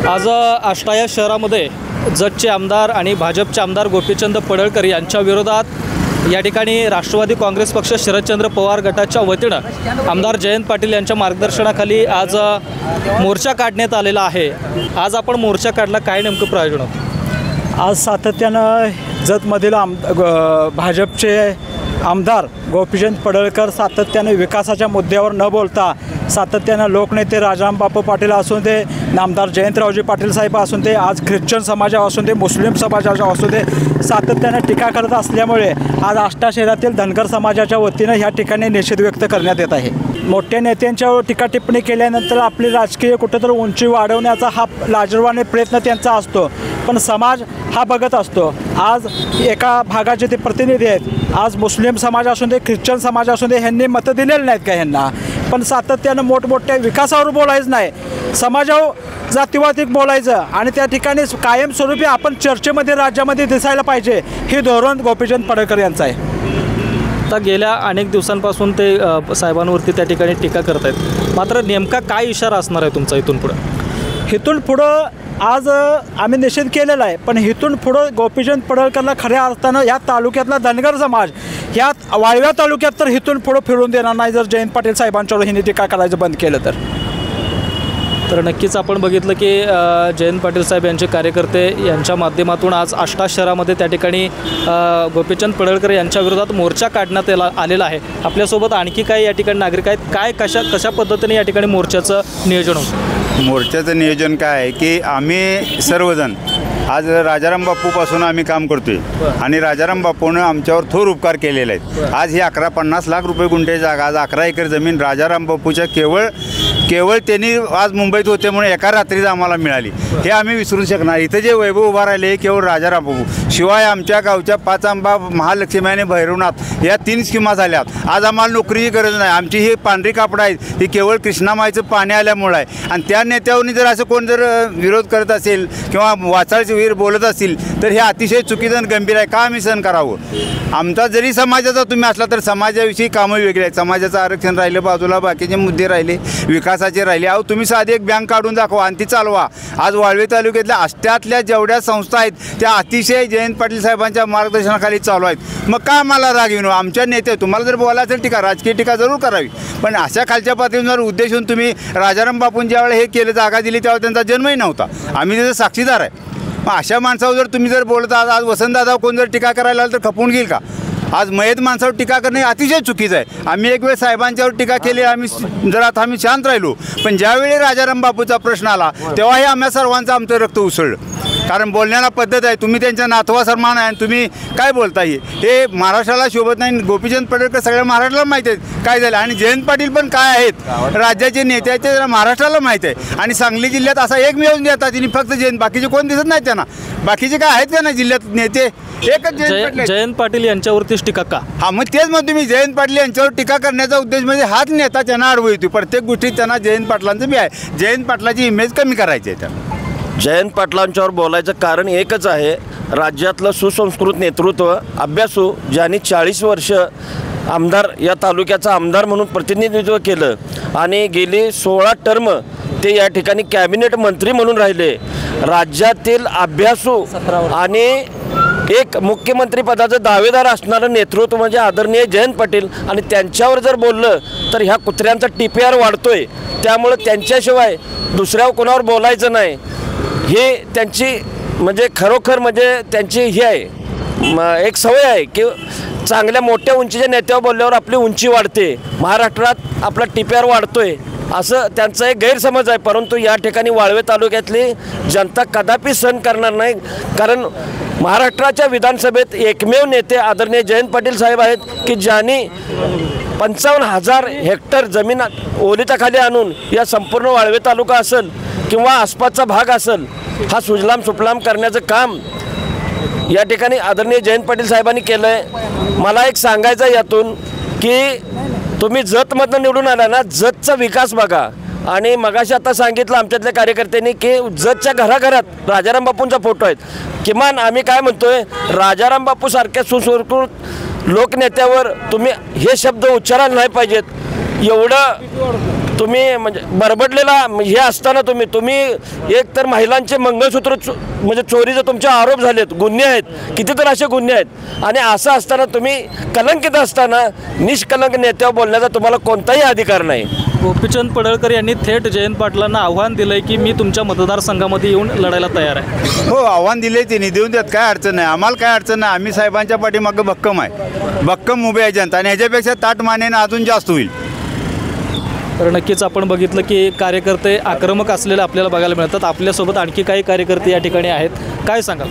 आज आष्टा या शहरामध्ये जतचे आमदार आणि भाजपचे आमदार गोपीचंद पडळकर यांच्या विरोधात या ठिकाणी राष्ट्रवादी काँग्रेस पक्ष शरदचंद्र पवार गटाच्या वतीनं आमदार जयंत पाटील यांच्या मार्गदर्शनाखाली आज मोर्चा काढण्यात आलेला आहे। आज आपण मोर्चा काढला, काय नेमकं प्रयोजन होतं? आज सातत्यानं जतमधील भाजपचे आमदार गोपीचंद पडळकर सातत्याने विकासाच्या मुद्द्यावर न बोलता सातत्यानं लोकनेते राजाराम बापू पाटील असून ते आमदार जयंतरावजी पाटील साहेब असून ते आज ख्रिश्चन समाजावर असून ते मुस्लिम समाजाच्या असून ते सातत्यानं टीका करत असल्यामुळे आज आष्टा शहरातील धनगर समाजाच्या वतीनं ह्या ठिकाणी निषेध व्यक्त करण्यात येत आहे। मोठ्या नेत्यांच्यावर टीका टिप्पणी केल्यानंतर आपली राजकीय कुठेतरी उंची वाढवण्याचा हा लाजिरवाणे प्रयत्न त्यांचा असतो, पण समाज हा बघत असतो। आज एका भागाचे ते प्रतिनिधी आहेत, आज मुस्लिम समाज असून ते ख्रिश्चन समाज असून ते ह्यांनी मतं दिलेली नाहीत का ह्यांना, पण सातत्यानं मोठमोठ्या विकासावर बोलायचं नाही, समाजावर जातीवादिक बोलायचं आणि त्या ठिकाणी कायमस्वरूपी आपण चर्चेमध्ये राज्यामध्ये दिसायला पाहिजे, हे धोरण गोपीचंद पडळकर यांचं आहे। आता गेल्या अनेक दिवसांपासून ते साहेबांवरती त्या ठिकाणी टीका करत आहेत, मात्र नेमका काय इशारा असणार आहे तुमचा इथून पुढं? इथून पुढं आज आम्ही निषेध केलेला आहे, पण इथून पुढं गोपीचंद पडळकरला खऱ्या अर्थानं या तालुक्यातला धनगर समाज ह्या वाळव्या तालुक्यात तर इथून पुढं फिरून देणार नाही जर जयंत पाटील साहेबांच्यावर हिने टीका करायचं बंद केलं तर नक्कीच आपण बघितलं की जयंत पाटील साहेब यांचे कार्यकर्ते यांच्या माध्यमातून आज आष्टा शहरामध्ये त्या ठिकाणी गोपीचंद पडळकर यांच्या विरोधात मोर्चा काढण्यात आलेला आहे। आपल्यासोबत आणखी काही या ठिकाणी नागरिक आहेत, काय कशा पद्धतीने या ठिकाणी मोर्चाचं नियोजन होतं? मोर्चाचं नियोजन काय आहे की आम्ही सर्वजण आज राजाराम बापूपासून आम्ही काम करतोय आणि राजाराम बापूनं आमच्यावर थोर उपकार केलेले आहेत। आज ही 50 लाख रुपये गुंठे जागा, आज 11 एकर जमीन राजाराम बापूच्या केवळ त्यांनी आज मुंबईत होते म्हणून एका रात्रीच आम्हाला मिळाली, हे आम्ही विसरू शकणार। इथं जे वैभव उभा राहिले हे केवळ राजाराम बापू, शिवाय आमच्या गावच्या 5 आंबा, महालक्ष्मी आणि भैरवनाथ या 3 स्कीमा झाल्यात। आज आम्हाला नोकरीची गरज नाही, आमची ही पांढरी कापडं आहेत ही केवळ कृष्णामाईचं पाणी आल्यामुळं आहे। आणि त्या नेत्यावरनी जर असं कोण जर विरोध करत असेल किंवा वाचाळचे वीर बोलत असतील तर हे अतिशय चुकीचं आणि गंभीर आहे, का आम्ही सहन करावं? आमचा जरी समाजाचा तुम्ही असला तर समाजाविषयी कामं वेगळी आहेत, समाजाचं आरक्षण राहिलं बाजूला, बाकीचे मुद्दे राहिले, विकासाचे राहिले। अहो तुम्ही साधी एक बँक काढून दाखवा आणि ती चालवा। आज वाळवे तालुक्यातल्या आष्ट्यातल्या जेवढ्या संस्था आहेत त्या अतिशय जयंत पाटील साहेबांच्या मार्गदर्शनाखाली चालू आहेत, मग का आम्हाला राग येऊन? आमच्या नेते तुम्हाला जर बोलायचं असेल टीका, राजकीय टीका जरूर करावी, पण अशा खालच्या पातळीवर उद्देशून तुम्ही राजाराम बापूंनी ज्यावेळेला हे केलं, जागा दिली, त्यावेळेला त्यांचा जन्मही नव्हता, आम्ही त्याचा साक्षीदार आहे। मग अशा माणसावर जर तुम्ही जर बोलत आज वसंतदादा कोण जर टीका करायला आलं तर खपवून घेईल का? आज मयत माणसावर टीका करणे अतिशय चुकीचं आहे। आम्ही एक वेळ साहेबांच्यावर टीका केली, आम्ही शांत राहिलो, पण ज्यावेळी राजाराम बापूचा प्रश्न आला तेव्हाही आम्हा सर्वांचं आमचं रक्त उसळलं, कारण बोलण्याला पद्धत आहे। तुम्ही त्यांच्या नातवा सन्मान आहे आणि तुम्ही काय बोलताय हे महाराष्ट्राला शोभत नाही। गोपीचंद पडळकर सगळ्या महाराष्ट्राला माहीत आहेत काय झालं, आणि जयंत पाटील पण काय आहेत राज्याचे नेते आहेत ते महाराष्ट्राला माहीत आहे। आणि सांगली जिल्ह्यात असा एकमेव नेता तिने फक्त जयंत, बाकीचे कोण दिसत नाहीत त्यांना, बाकीचे काय आहेत का ना जिल्ह्यात नेते, एकच जयंत पाटील यांच्यावरतीच टीका का? हा मग तेच मग तुम्ही जयंत पाटील यांच्यावर टीका करण्याचा उद्देश म्हणजे हाच नेता त्यांना अडवू येतो, प्रत्येक गोष्टीत त्यांना जयंत पाटलांचं बी आहे, जयंत पाटलाची इमेज कमी करायची आहे त्यांना। जयंत पाटलांच्यावर बोलायचं कारण एकच आहे, राज्यातलं सुसंस्कृत नेतृत्व, अभ्यासू, ज्यांनी 40 वर्ष आमदार या तालुक्याचा आमदार म्हणून प्रतिनिधित्व केलं आणि गेली 16 टर्म ते या ठिकाणी कॅबिनेट मंत्री म्हणून राहिले। राज्यातील अभ्यासू आणि एक मुख्यमंत्री पदाचं दावेदार असणारं नेतृत्व म्हणजे आदरणीय जयंत पाटील, आणि त्यांच्यावर जर बोललं तर ह्या कुत्र्यांचा TPR वाढतोय, त्यामुळं त्यांच्याशिवाय दुसऱ्यावर कोणावर बोलायचं नाही, हे त्यांची म्हणजे खरोखर म्हणजे त्यांची ही आहे, एक सवय आहे की चांगल्या मोठ्या उंचीच्या नेत्यावर बोलल्यावर आपली उंची वाढते, महाराष्ट्रात आपला TPR वाढतोय असं त्यांचा एक गैरसमज आहे। परंतु या ठिकाणी वाळवे तालुक्यातली जनता कदापि सहन करणार नाही, कारण महाराष्ट्राच्या विधानसभेत एकमेव नेते आदरणीय जयंत पाटील साहेब आहेत की ज्यांनी 55,000 हेक्टर जमीन ओलिताखाली आणून या संपूर्ण वाळवे तालुका असेल किंवा आसपासचा भाग असेल हा सुजलाम सुफलाम करण्याचं काम या ठिकाणी आदरणीय जयंत पाटील साहेबांनी केलं आहे। मला एक सांगायचं आहे यातून की तुम्ही जतमधनं निवडून आला ना, जतचा विकास बघा, आणि मगाशी आता सांगितलं आमच्यातल्या कार्यकर्त्यांनी की जतच्या घराघरात राजाराम बापूंचा फोटो आहेत, किमान आम्ही काय म्हणतोय, राजाराम बापू सारख्या सुसंस्कृत लोकनेत्यावर तुम्ही हे शब्द उच्चारायला नाही पाहिजेत, एवढं तुम्ही म्हणजे बरबडलेला हे असताना तुम्ही एक तर महिलांचे मंगळसूत्र म्हणजे चोरीचे तुमचे आरोप झालेत, गुन्हे आहेत, कितीतरी असे गुन्हे आहेत, आणि असं असताना तुम्ही कलंकित असताना निष्कलंक नेत्यावर बोलण्याचा तुम्हाला कोणताही अधिकार नाही. गोपीचंद पडळकर यांनी थेट जयंत पाटलांना आव्हान दिलंय की मी तुमच्या मतदारसंघामध्ये येऊन लढायला तयार आहे. हो, आव्हान दिले त्यांनी, देऊन त्यात काय अडचण नाही, आम्हाला काय अडचण नाही. आम्ही साहेबांच्या पाठीमागं भक्कम आहे, भक्कम उभे आहे जनता, आणि ह्याच्यापेक्षा ताट मानेनं अजून जास्त होईल. तर नक्कीच आपण बघितलं की कार्यकर्ते आक्रमक असलेले आपल्याला बघायला मिळतात. आपल्यासोबत आणखी काही कार्यकर्ते या ठिकाणी आहेत, काय सांगाल?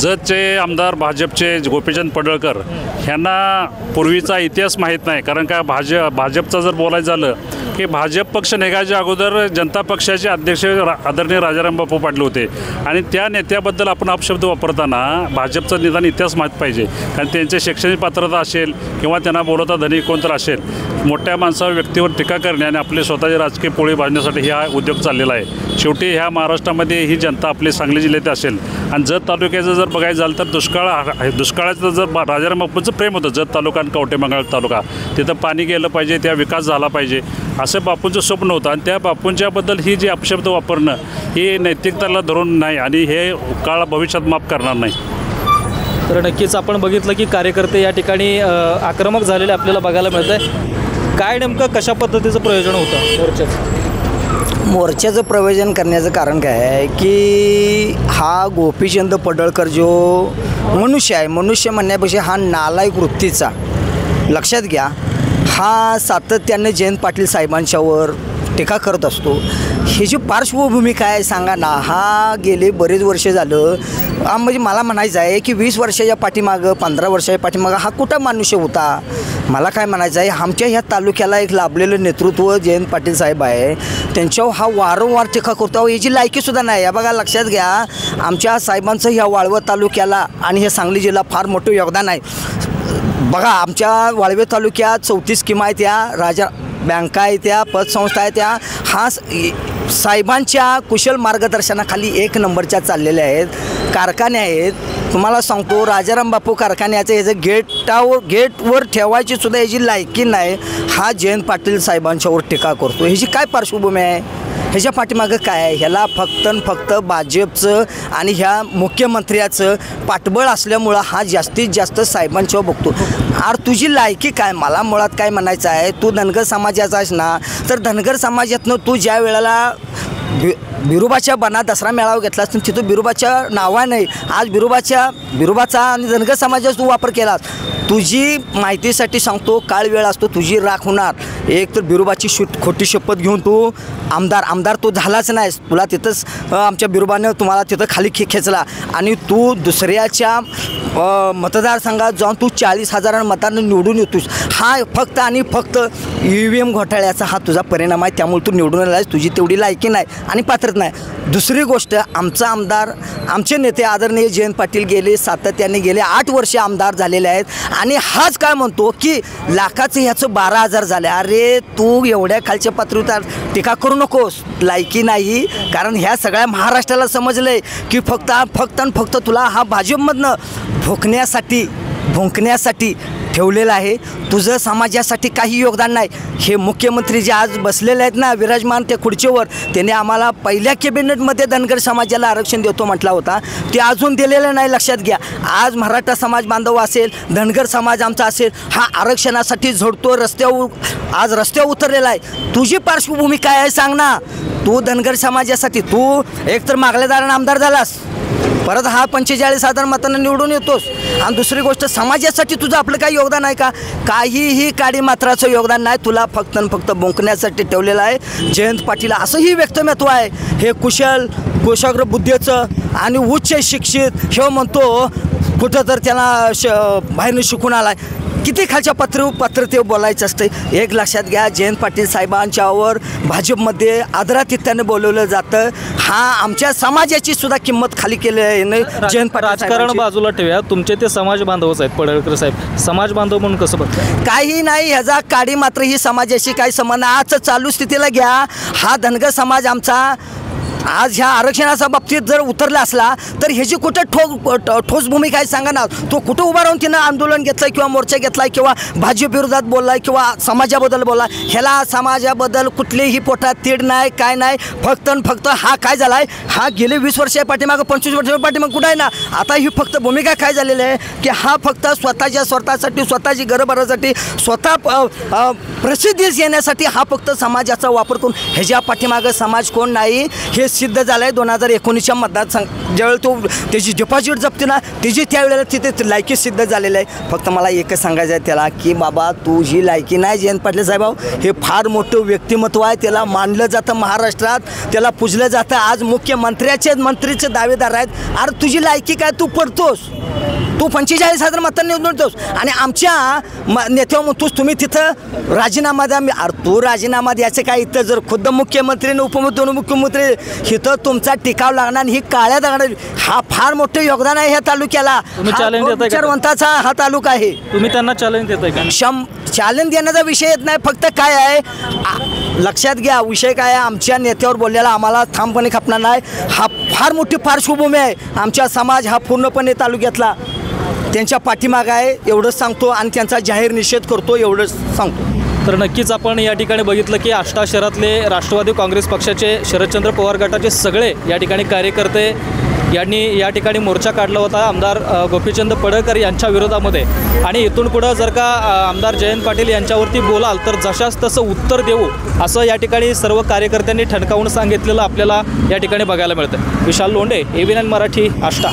जतचे आमदार भाजपचे गोपीचंद पडळकर ह्यांना पूर्वीचा इतिहास माहीत नाही. कारण का भाजपचं जर बोलायचं झालं की भाजप पक्ष निघायच्या अगोदर जनता पक्षाचे अध्यक्ष आदरणीय राजाराम बापू पाटील होते, आणि त्या नेत्याबद्दल आपण अपशब्द वापरताना भाजपचा निदान इतिहास माहीत पाहिजे. कारण त्यांचे शैक्षणिक पात्रता असेल किंवा त्यांना बोलवता धनी कोणतर असेल, मोठ्या माणसावर व्यक्तीवर टीका करणे आणि आपले स्वतःचे राजकीय पोळी भाजण्यासाठी हा उद्योग चाललेला आहे. शेवटी ह्या महाराष्ट्रामध्ये ही जनता आपली सांगली जिल्ह्यात असेल, आणि जत तालुक्याचं जर बघायचं झालं तर दुष्काळाचं जर राजाराम बापूंचं प्रेम होतं जत तालुका आणि कवठेमंगळ तालुका, तिथं पाणी गेलं पाहिजे, त्या विकास झाला पाहिजे असं बापूंचं स्वप्न होतं. आणि त्या बापूंच्याबद्दल ही जी अपशब्द वापरणं ही नैतिकताला धरून नाही, आणि हे काळ भविष्यात माफ करणार नाही. तर नक्कीच आपण बघितलं की कार्यकर्ते या ठिकाणी आक्रमक झालेले आपल्याला बघायला मिळत आहे. काय नेमकं कशा पद्धतीचं प्रयोजन होतं मोर्चाचं प्रयोजन करण्याचं कारण काय आहे की हा गोपीचंद पडळकर जो मनुष्य आहे, मनुष्य म्हणण्यापेक्षा हा नालायक वृत्तीचा, लक्षात घ्या, हा सातत्याने जयंत पाटील साहेबांच्यावर टीका करत असतो. ही जी पार्श्वभूमी काय सांगा ना. हा गेले बरेच वर्ष झालं, म्हणजे मला म्हणायचं आहे की 20 वर्षाच्या पाठीमागं, 15 वर्षाच्या पाठीमागं हा कुठं मनुष्य होता. मला काय म्हणायचं आहे, आमच्या ह्या तालुक्याला एक लाभलेलं नेतृत्व जयंत पाटील साहेब आहे, त्यांच्यावर हा वारंवार टीका करतो. याची लायकीसुद्धा नाही. या बघा, लक्षात घ्या, आमच्या साहेबांचं ह्या वाळवत तालुक्याला आणि हे सांगली जिल्हा फार मोठं योगदान आहे. बघा, आमच्या वाळवे तालुक्यात 34 स्कीमा आहेत, त्या राजा बँका आहेत, त्या पतसंस्था आहेत, त्या हा साहेबांच्या कुशल मार्गदर्शनाखाली 1 नंबरच्या चाललेल्या आहेत. कारखाने आहेत, तुम्हाला सांगतो राजाराम बापू कारखान्याचं ह्याचं गेटवर ठेवायची सुद्धा याची लायकी नाही. हा जयंत पाटील साहेबांच्यावर टीका करतो. ह्याची काय पार्श्वभूमी आहे, ह्याच्या पाठीमागं काय आहे? ह्याला फक्त भाजपचं आणि ह्या मुख्यमंत्र्याचं पाठबळ असल्यामुळं हा जास्तीत जास्त साहेबांच्यावर बघतो. अरे तुझी लायकी काय? मला मुळात काय म्हणायचं आहे, तू धनगर समाजाचा आहेस ना, तर धनगर समाजातनं तू ज्या वेळेला बिरोबाच्या बना दसरा मेळावा घेतलास, तिथं बिरोबाच्या नावाने आज बिरोबाचा आणि धनगर समाजाचा तू वापर केलास. तुझी माहितीसाठी सांगतो, काळ वेळ असतो, तुझी राख होणार. एक तर बिरोबाची खोटी शपथ घेऊन तू आमदार तू झालाच नाहीस. तुला तिथंच आमच्या बिरोबानं तुम्हाला तिथं खाली खेचला, आणि तू दुसऱ्याच्या मतदारसंघात जाऊन तू 40,000 मतांना निवडून येतोस. हा फक्त आणि फक्त EVM घोटाळ्याचा हा तुझा परिणाम आहे. त्यामुळे तू निवडून आलास, तुझी तेवढी लायकी नाही आणि पात्रता नाही. दुसरी गोष्ट, आमचा आमदार, आमचे नेते आदरणीय जयंत पाटील सातत्याने गेले 8 वर्षे आमदार झालेले आहेत, आणि हाच काय म्हणतो की लाखाचं ह्याचं 12,000 झाले. अरे तू एवढ्या खालच्या पातळीवर टीका करू नकोस, लायकी नाही. कारण ह्या सगळ्या महाराष्ट्राला समजलं आहे की फक्त तुला हा भाजपमधनं भुंकण्यासाठी ठेवलेलं आहे. तुझं समाजासाठी काही योगदान नाही. हे मुख्यमंत्री जे आज बसलेले आहेत ना विराजमान त्या खुर्चीवर, त्याने आम्हाला पहिल्या कॅबिनेटमध्ये धनगर समाजाला आरक्षण देतो म्हटला होता, ते अजून दिलेलं नाही. लक्षात घ्या, आज मराठा समाज बांधव असेल, धनगर समाज आमचा असेल, हा आरक्षणासाठी झोडतो, रस्त्यावर उतरलेला आहे. तुझी पार्श्वभूमी काय आहे सांग ना. तू धनगर समाजासाठी तू एकतर मागलेदारानं आमदार झालास, परत हा 45,000 मतांना निवडून येतोस, आणि दुसरी गोष्ट समाजासाठी तुझं आपलं काही योगदान आहे का? काहीही काडी मात्राचं योगदान नाही. तुला फक्त बोंकण्यासाठी ठेवलेलं आहे. जयंत पाटील असंही व्यक्तिमत्व आहे, हे कुशाग्र बुद्धीचं आणि उच्च शिक्षित, हे म्हणतो कुठं तर त्याला बाहेरनं शिकून आला आहे. किती खालच्या पात्रतेवर बोलायचं असते. एक लक्षात घ्या, जयंत पाटील साहेबांच्यावर भाजपमध्ये आदरातिथ्याने बोलवलं जातं. हा आमच्या समाजाची सुद्धा किंमत खाली केली आहे जयंत पाटील. राजकारण बाजूला ठेवूया, तुमचे ते समाज बांधवच आहेत पडळकर साहेब. समाज बांधव म्हणून कसं बघता? काही नाही, ह्याचा काडी मात्र ही समाजाशी काही संबंध. आजचं चालू स्थितीला घ्या, हा धनगर समाज आमचा आज ह्या आरक्षणाच्या बाबतीत जर उतरला असला तर ह्याची कुठं ठोस भूमिका आहे सांगा ना. तो कुठं उभा राहून तिनं आंदोलन घेतलं किंवा मोर्चा घेतला किंवा भाजप विरोधात बोलला किंवा समाजाबद्दल बोलला. ह्याला समाजाबद्दल कुठलीही पोटात तीड नाही काय नाही. फक्त आणि फक्त हा काय झाला आहे, हा गेले 20 वर्ष पाठीमागं 25 वर्ष पाठीमागं कुठं आहे ना. आता ही फक्त भूमिका काय झालेली आहे की हा फक्त स्वतःसाठी स्वतःची घरं भरण्यासाठी स्वतः प्रसिद्धीस येण्यासाठी हा फक्त समाजाचा वापर करून ह्याच्या पाठीमागं समाज कोण नाही हे सिद्ध झालं आहे. 2019च्या मतदारसंघ ज्यावेळी तो त्याची डिपॉझिट जप्ती ना त्याची त्यावेळेला तिथे लायकी सिद्ध झालेलं आहे. फक्त मला एकच सांगायचं आहे त्याला की बाबा तुझी लायकी नाही जयंत पाटील साहेब, हे फार मोठं व्यक्तिमत्व आहे. त्याला मानलं जातं महाराष्ट्रात, त्याला पूजलं जातं. आज मंत्रीचे दावेदार आहेत. अरे तुझी लायकी काय, तू पडतोस, तू 45,000 मतांनी निवडतोस आणि आमच्या नेत्यावर म्हणतोस तुम्ही तिथं राजीनामा द्या. अरे तू राजीनामा द्यायचं काय, इथं जर खुद्द मुख्यमंत्री आणि उपमुख्यमंत्री इथं तुमचा टिकाव लागणार आणि ही काळ्या दगड हा फार मोठं योगदान आहे ह्या तालुक्याला. विचारवंताचा हा तालुका आहे. तुम्ही त्यांना चॅलेंज देताय का? चॅलेंज देण्याचा विषय येत नाही. फक्त काय आहे लक्षात घ्या, विषय काय आहे, आमच्या नेत्यावर बोललेला आम्हाला ठामपणे खपणार नाही. हा फार मोठी पार्श्वभूमी आहे. आमचा समाज हा पूर्णपणे तालुक्यातला त्यांच्या पाठीमागं आहे एवढंच सांगतो आणि त्यांचा जाहीर निषेध करतो एवढंच सांगतो. तर नक्कीच आपण या ठिकाणी बघितलं की आष्टा शहरातले राष्ट्रवादी काँग्रेस पक्षाचे शरदचंद्र पवार गटाचे सगळे या ठिकाणी कार्यकर्ते यांनी या ठिकाणी मोर्चा काढला होता आमदार गोपीचंद पडळकर यांच्या विरोधामध्ये. आणि इथून पुढं जर का आमदार जयंत पाटील यांच्यावरती बोलाल तर जशास तसं उत्तर देऊ असं या ठिकाणी सर्व कार्यकर्त्यांनी ठणकावून सांगितलेलं आपल्याला या ठिकाणी बघायला मिळतं. विशाल लोंढे, AV9 मराठी, आष्टा.